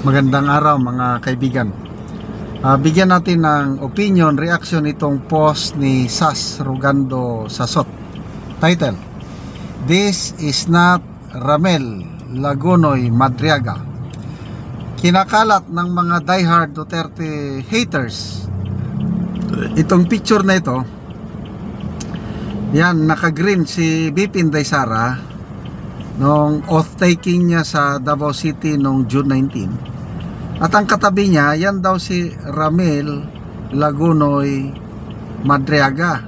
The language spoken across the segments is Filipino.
Magandang araw mga kaibigan. Bigyan natin ng opinion, reaction itong post ni Sas Rugando Sasot. Title: This is not Ramel Lagunoy Madriaga. Kinakalat ng mga diehard Duterte haters itong picture na ito. Yan, naka-green si BP Inday Sara nung oath-taking niya sa Davao City noong June 19. At ang katabi niya, yan daw si Ramel Lagunoy Madriaga,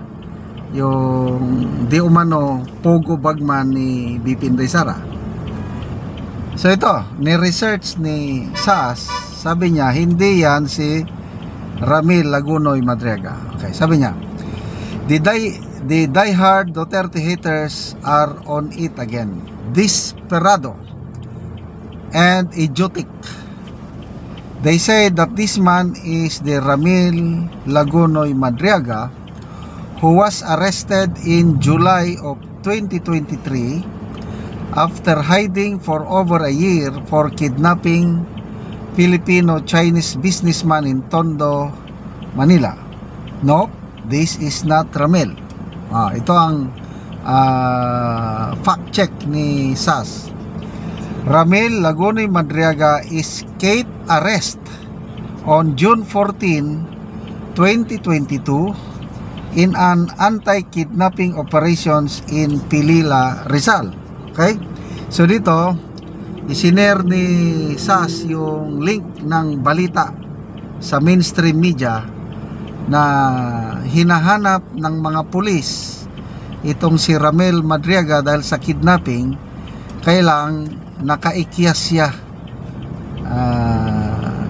yung di umano pogo bagman ni BP Inday Sara. So ito, ni-research ni Sas, sabi niya, hindi yan si Ramel Lagunoy Madriaga. Okay, sabi niya, the diehard Duterte haters are on it again. Desperado and idiotic. They say that this man is the Ramel Lagunoy Madriaga who was arrested in July of 2023 after hiding for over a year for kidnapping Filipino-Chinese businessman in Tondo, Manila. No, this is not Ramel. Ito ang fact check ni Sas. Ramel Lagunoy Madriaga escaped arrest on June 14, 2022 in an anti-kidnapping operations in Pilila, Rizal. Okay? So dito, isinare ni Sas yung link ng balita sa mainstream media na hinahanap ng mga pulis itong si Ramel Madriaga dahil sa kidnapping. Kailang nakaikyas siya,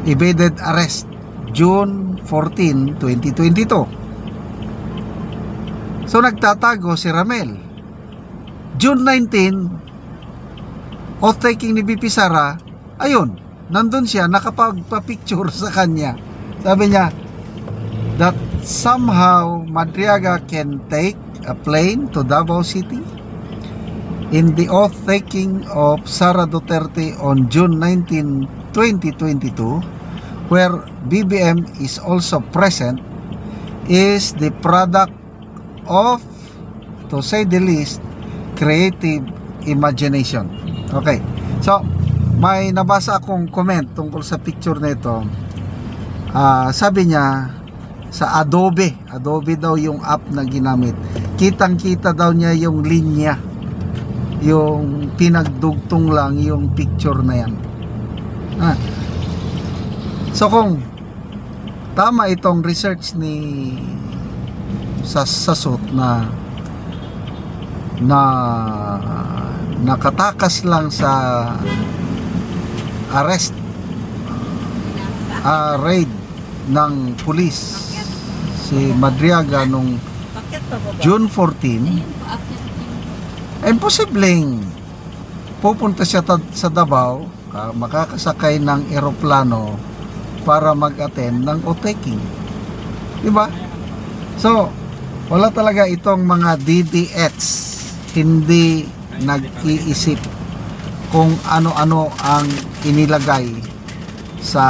evaded arrest June 14, 2022. So nagtatago si Ramel. June 19, oath-taking ni BP Sara, ayun, nandun siya, nakapagpa-picture sa kanya. Sabi niya that somehow Madriaga can take a plane to Davao City. In the oath-taking of Sara Duterte on June 19, 2022, where BBM is also present, is the product of, to say the least, creative imagination. Okay, so may nabasa akong comment tungkol sa picture na ito. Sabi niya, sa Adobe daw yung app na ginamit, kitang-kita daw niya yung linya, yung pinagdugtong lang yung picture na yan. So kung tama itong research ni Sasot na nakatakas lang sa arrest, raid ng pulis si Madriaga nung June 14, imposibleng pupunta siya sa Davao, makakasakay ng eroplano para mag-attend ng oath-taking, diba? So wala talaga itong mga DDS, hindi nag-iisip kung ano-ano ang inilagay sa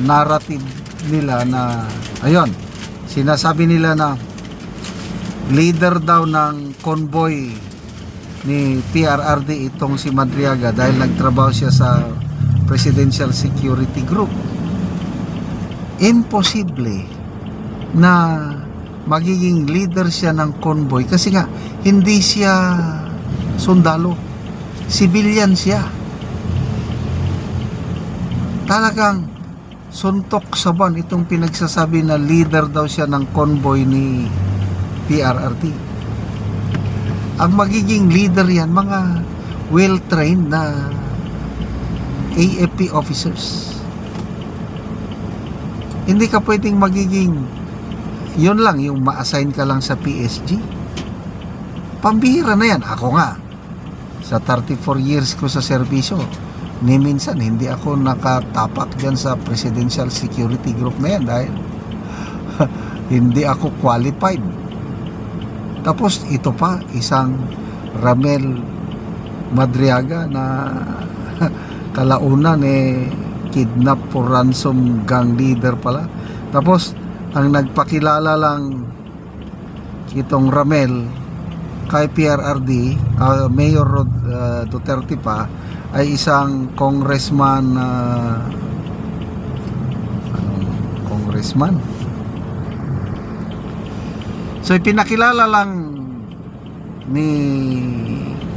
narrative nila na, ayun, sinasabi nila na leader daw ng convoy ni PRRD itong si Madriaga dahil nagtrabaho siya sa Presidential Security Group. Imposible na magiging leader siya ng convoy kasi nga hindi siya sundalo, civilian siya. Talagang suntok sa buwan itong pinagsasabi na leader daw siya ng convoy ni PRRD. Ang magiging leader yan, mga well-trained na AFP officers. Hindi ka pwedeng magiging yun lang, yung ma-assign ka lang sa PSG. Pambihira na yan. Ako nga, sa 34 years ko sa serbisyo, ni minsan hindi ako nakatapak dyan sa Presidential Security Group na yan dahil hindi ako qualified. Tapos ito pa, isang Ramel Madriaga na kalaunan kidnap for ransom gang leader pala. Tapos ang nagpakilala lang itong Ramel kay PRRD, Mayor Duterte pa, ay isang congressman, congressman. So ipinakilala lang ni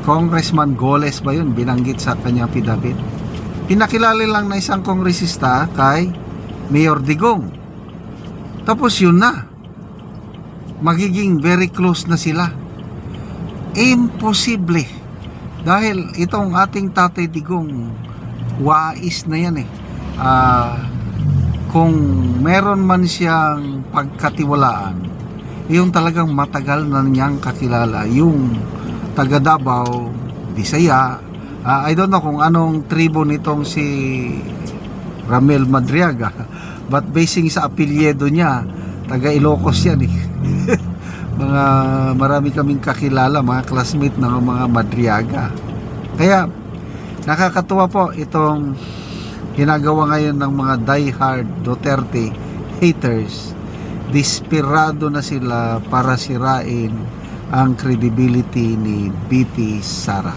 Congressman Goles ba yun, binanggit sa kanyang pidabit. Pinakilala lang na isang kongresista kay Mayor Digong. Tapos yun na, magiging very close na sila. Imposible, dahil itong ating Tatay Digong wais na yan kung meron man siyang pagkatiwalaan, yung talagang matagal na niyang kakilala, yung taga Davao, Bisaya, I don't know kung anong tribo nitong si Ramel Madriaga, but basing sa apelyido niya, taga Ilocos yan marami kaming kakilala, mga classmate ng mga Madriaga. Kaya nakakatuwa po itong ginagawa ngayon ng mga diehard Duterte haters. Desperado na sila para sirain ang credibility ni BP Sara.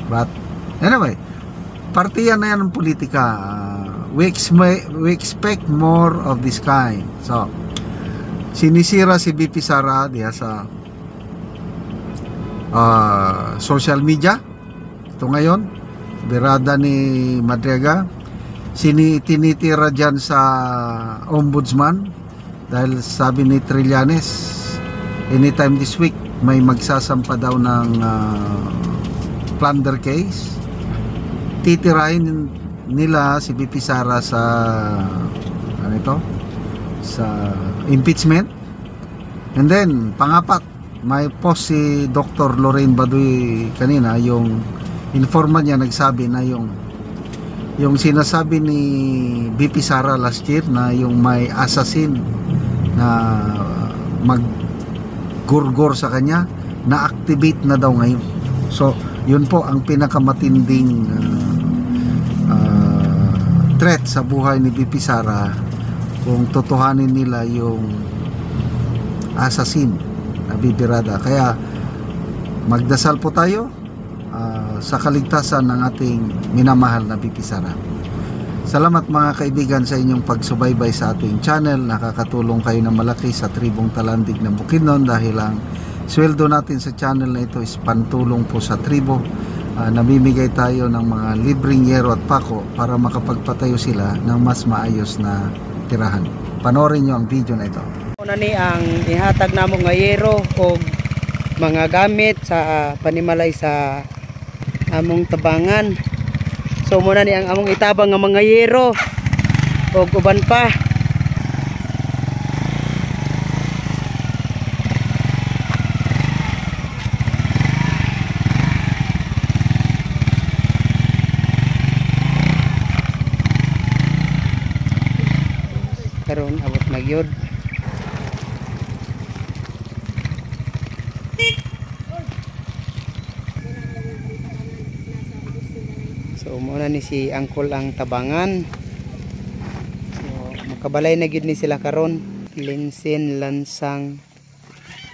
But anyway, parte yan na yan ng politika. We expect more of this kind. So sinisira si BP Sara diya sa social media. Ito ngayon, birada ni Madriaga, tinitira dyan sa ombudsman, dahil sabi ni Trillanes, anytime this week may magsasampa daw ng plunder case. Titirahin nila si BP Sara sa sa impeachment. And then pangapat, may post si Dr. Lorraine Baduy kanina, yung informant niya nagsabi na yung sinasabi ni BP Sara last year na yung may assassin na maggurgor sa kanya, na-activate na daw ngayon. So yun po ang pinakamatinding threat sa buhay ni BP Sara, kung totohanin nila yung assassin na bibirada. Kaya magdasal po tayo sa kaligtasan ng ating minamahal na BP Sara. Salamat mga kaibigan sa inyong pagsubaybay sa ating channel. Nakakatulong kayo na malaki sa tribong Talandig ng Bukidnon, dahil ang sweldo natin sa channel na ito is pantulong po sa tribo. Namimigay tayo ng mga libreng yero at pako para makapagpatayo sila ng mas maayos na tirahan. Panoorin nyo ang video na ito. Una ni ang ihatag namo nga yero o mga gamit sa panimalay sa among tabangan. So muna ni ang among itabang nga mga yero o uban pa. Karon abot magyod. So muna ni si Angkol ang tabangan. So makabalay na gyud ni sila karon, linsin, lansang,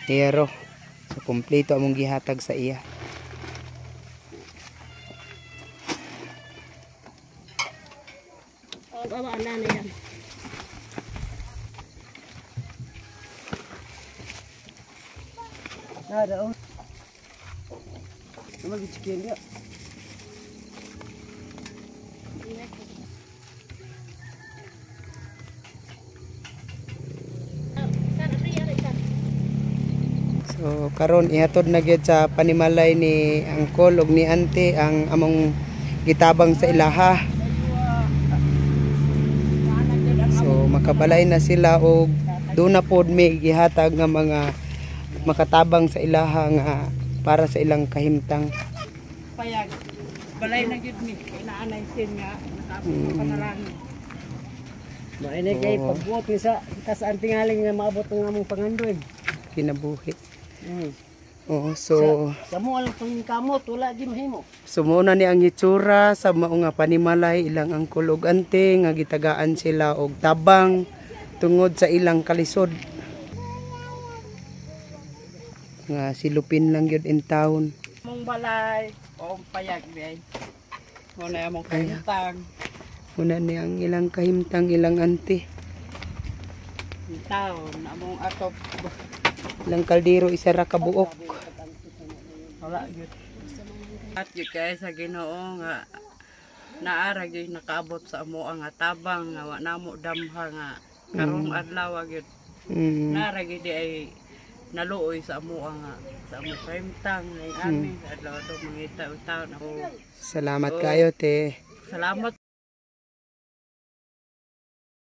hero. So kompleto among gihatag sa iya. Baba na yan. Nada oh. Naman gichikin dia. So karon ihatod na gyud sa panimalay ni Angkol ug ni Ante ang among gitabang sa ilaha. So makabalay na sila og doon na pod may gihatag nga mga makatabang sa ilaha nga para sa ilang kahimtang. Payag. Balay na gyud ni kay naanay sin nga natapos panarang. Maine kay pagbuot ni sa sa antingaling nga maabot ng among pangandoy. Kinabuhi. So sa mo alang pangkamot wala di mahimo. Sumuna ni ang hitsura sa mao nga panimalay ilang angkol ug ante nga gitagaan sila og tabang tungod sa ilang kalisod. Nga silupin lang yun in town. Mong balay o payag di. Muna among kahintang. Muna ni ang ilang kahimtang ilang ante. In town among atop. Ilang kaldero isa ra ka buok. Wala gyud. At gyud kay sa Ginoo nga naara gyud nakaabot sa amo ang tabang nga wa namo damha nga karong adlaw gyud. Naara gyud di ay naluoy sa amo nga sa amo kahimtang ay amin adlaw to mangita utaw na. Salamat kayo te. Salamat